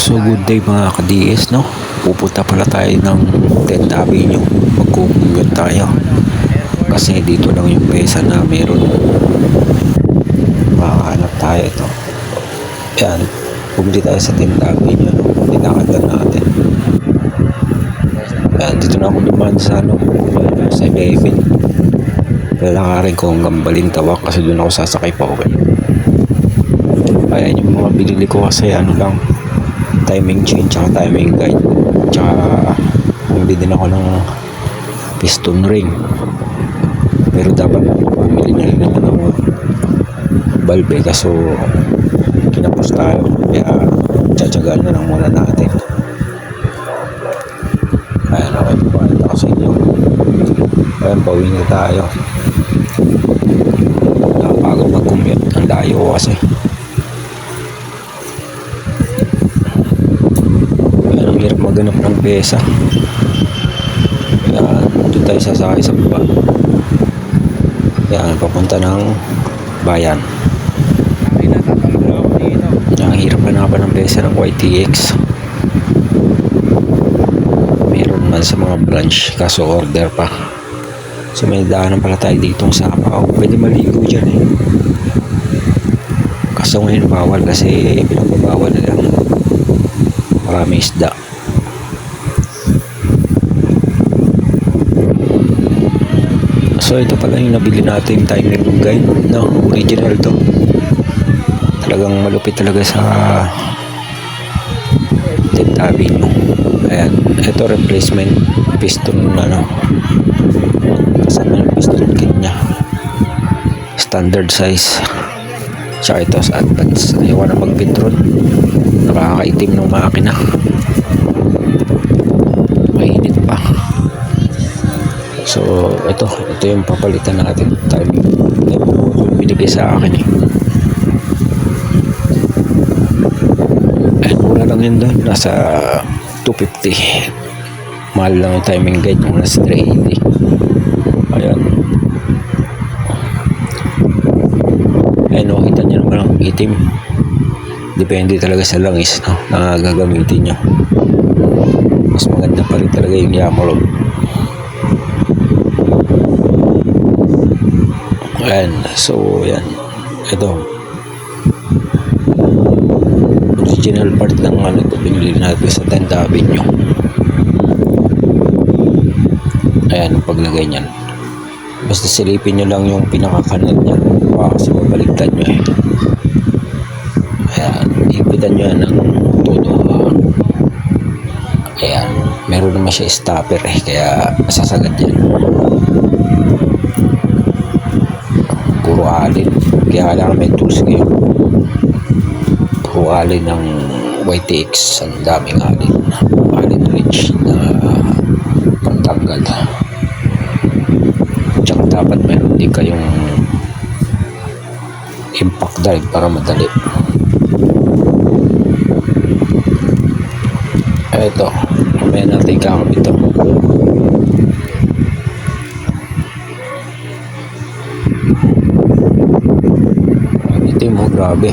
So good day mga ka-DS, no? Pupunta pala tayo ng 10th Avenue. Magkukumute tayo. Kasi dito lang yung pesa na meron. Makahanap tayo ito. Yan. Bumili tayo sa 10th Avenue, no? Tinakatan natin. Yan. Dito na ako dumaan sa, sa 11. Lalakarin ko hanggang Balintawak kasi doon ako sasakay pa uwi. Ayan yung mga binili ko kasi lang, timing chain tsaka timing guide, tsaka bumili din ako ng piston ring, pero dapat bumili na rin naman ng valve kaso kinapos tayo kaya tsatsagaan na lang muna natin. Ayan, okay, pagpapalita ko sa inyo. Ayan, pauwi na tayo. Nakapagod mag-commute, ang layo ko kasi. Hirap maghanap ng pesa. Kaya doon tayo sasakay sa baba. Yan, papunta ng bayan. Ang hirap hanapan ng pesa ng YTX. Meron man sa mga branch kaso order pa. So may daanan pala tayo ditong Sapaw. Pwede maligo dyan eh. Kaso ngayon bawal kasi pinagbabawal na lang. Marami isda. So ito pala yung nabili natin timing guide, no? Original to. Talagang malupit talaga sa 10th Avenue. Ayan, ito replacement piston kasama yung piston kit nya. Standard size. Tsaka ito sa advance. Ayaw na mag-pitron. Nakakaitim ng makina. Mainit pa. So ito yung papalitan natin. Timing binigay sa akin eh. Ayan, mura lang yun doon. Nasa 250. Mahal lang yung timing guide. Nasa 380. Ayan. Ayan o, kita nyo naman ang itim. Depende talaga sa langis, no, na gagamitin nyo. Mas maganda pa rin talaga yung Yamaha. Ayan, so yan. Ito original part ng ito binili natin sa 10th Avenue. Ayan, paglagay nyan basta silipin nyo lang yung pinakakanan nya kasi mabaligtad nyo eh. Ayan, ipitan nyo yan ng todo. Ayan, meron naman siya stopper eh, kaya masasagad yan. Puro alin, kaya kailangan may tools ngayon. Puro alin ng YTX, ang daming alin wrench na pantanggal. Tsaka dapat meron din kayong impact drive para madali. Ito, mamaya natin kakabit ito. Ito mo, grabe.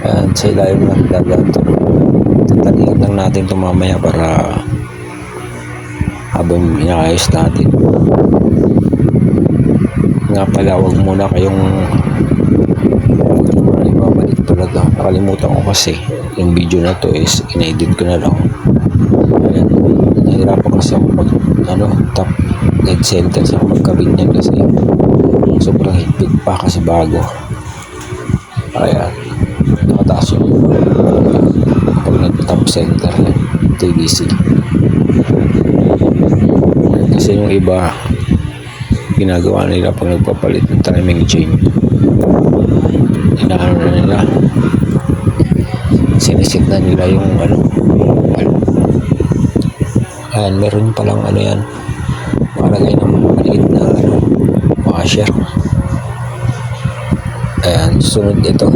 Ayan, sa ilalim ng dagat. Tatalihan lang natin ito mamaya para habang inaayos natin. Nga pala, huwag muna kayong ibabalik talaga. Nakalimutan ko kasi yung video na to is in-edit ko na lang. Ayan, nahirapan kasi ako mag top dead center sa magkabit niyan kasi sobrang higpit pa kasi bago. Ayan, nakataas yung pag nag-top center TDC. Kasi yung iba ginagawa nila pag nagpapalit ng timing chain, inaano na nila, sinisit na nila yung ayan, meron palang yan, makalagay ng maliit na washer. Ayan, sunod ito,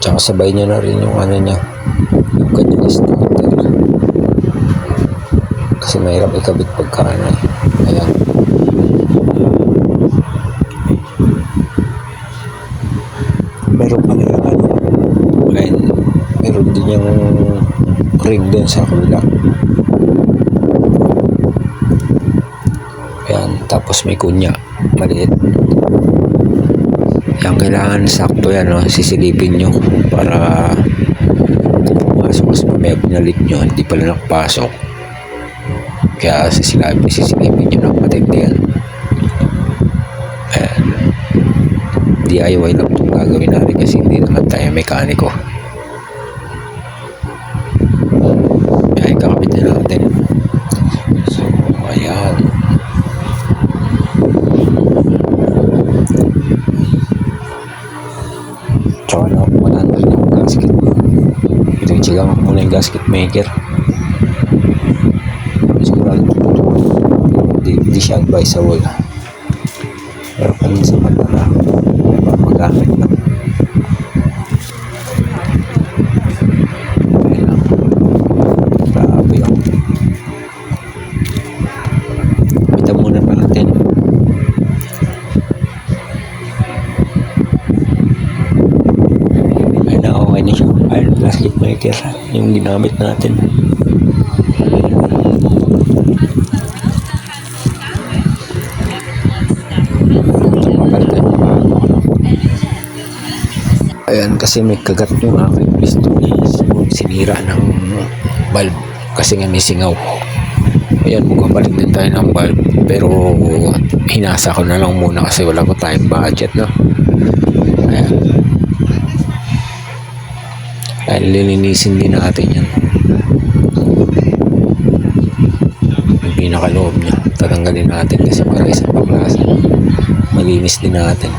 tsaka sabay nyo na rin yung nya, yung kanyang starter kasi mahirap ikabit pagka ayan. Meron pala yung din yung ring doon sa kabila. Ayan, tapos may kunya maliit. Yan, kailangan sakto yan, no? Sisilipin nyo para kung pumasok mas mamaya binalit nyo, hindi pala nakapasok. Kaya sisilipin nyo ng matindi yan. Ayan, DIY lang itong gagawin natin kasi hindi naman tayo mekaniko. Ayan, kakabit na natin. So, ayan. Tsaka na muna yung gasket. Pinagtsigang muna yung gasket maker. Sigurado hindi siya advisable. Pero paminsan para magamit na. Ayun lang. Grabe yun. Kita muna natin. Ayun na, okay na siya. Ayun, gasket maker. Yung ginamit natin. Ayan, kasi may kagat yung aking piston is sinira ng valve kasi nga may singaw. Ayan, mukhang balik din tayo ng valve pero hinasa ko na lang muna kasi wala ko tayong budget, no? Ayan. Ayan, lilinisin din natin yan. Yung pinakaloob niya tatanggalin natin kasi para isang paklasa malinis din natin.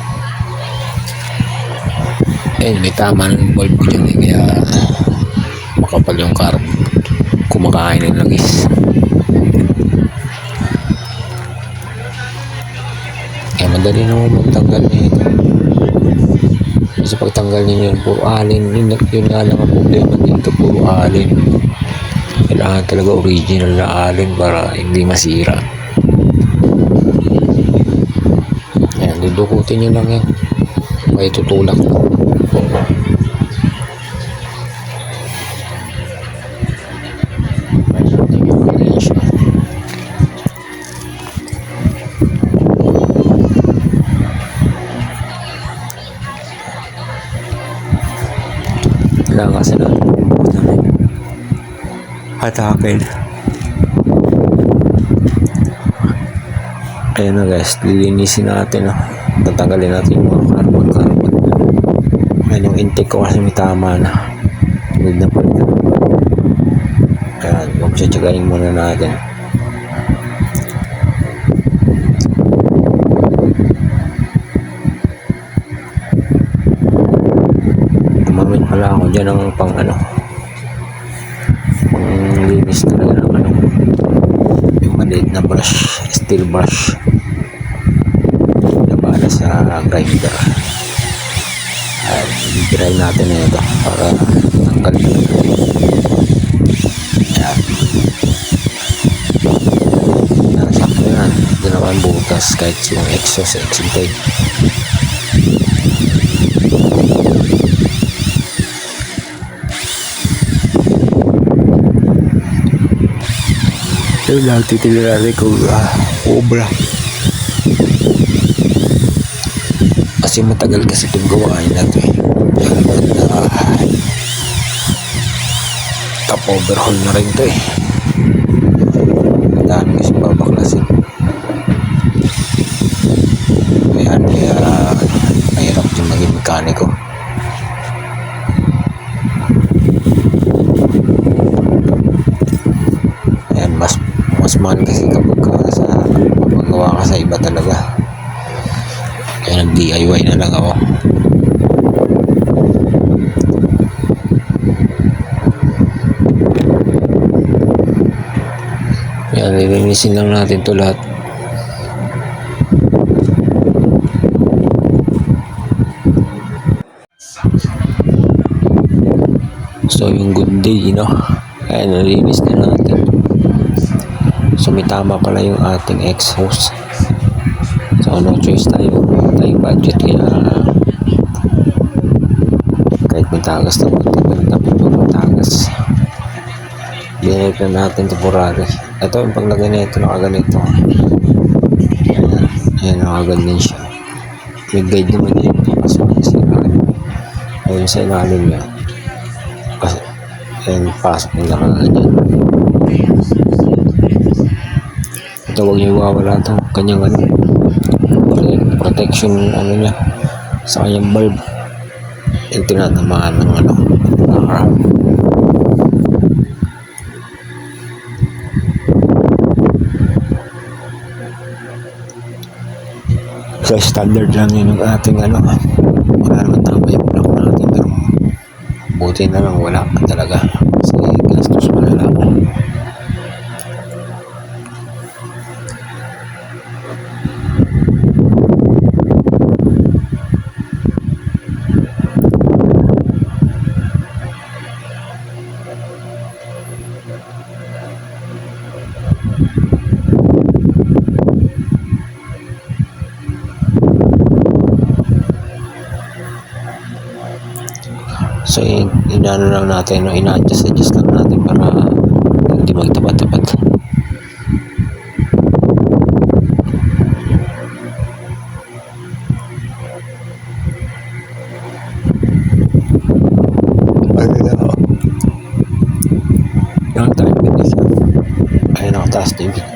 Ayun, may tama ng bulb ko dyan eh, kaya makapal yung carb, kumakain ng langis. Kaya madali naman magtanggal na ito. Kasi pagtanggal niyo yun, puro alin, yun nga lang ang problema dito, puro alin. Kailangan talaga original na alin para hindi masira. Ayan, dudukutin nyo lang yan, may tutulak na. Kailangan kasi natin hatakin. Ayan na guys, lilinisin natin, no? Tatanggalin natin yung mga carbon. Ayan yung intake ko kasi may tama na. Need na pala. Ayan, magtsatsyagain muna natin. Gumamit pala ako dyan ng pang linis talaga ng yung maliit na brush, steel brush. Nabala sa grinder. I-grind natin na ito para tanggalin. Ayan. Nasakto yan. Hindi naman butas kahit yung exhaust intake. Yun lang, titignan natin kung obra. Kasi matagal kasi itong gawain natin eh. Top overhaul na rin ito eh. Madami kasi babaklasin. Kaya mahirap yung maging mekaniko. Ayan, mas mahal kasi kapag magawa ka sa iba talaga. Kaya nag-DIY na lang ako. Yan, lilinisin lang natin ito lahat. So yung good day, ayan, nalinis na natin. So may tama pala yung ating exhaust. So no choice tayo, tayong budget, kaya kahit may tagas na dapat magtagas. gas. Binalik na natin temporary. Ito yung paglagay na ito, nakaganito. Ayan, nakaganyan siya. May guide naman yun. Kasi ayun sa ilalim niya. Kasi, ayan, pasok yung nakaganyan. Ito, huwag niyo iwawala ito. Kanyang protection niya sa kanyang bulb. Yung tinatamaan ng arm. So standard lang yun yung ating wala naman tama yung block natin, pero buti na lang wala talaga kasi gastos pa na lang. So, inano lang natin, ina-adjust lang natin para hindi magtapat-tapat. Yung tayo, ayun, nakataas na yung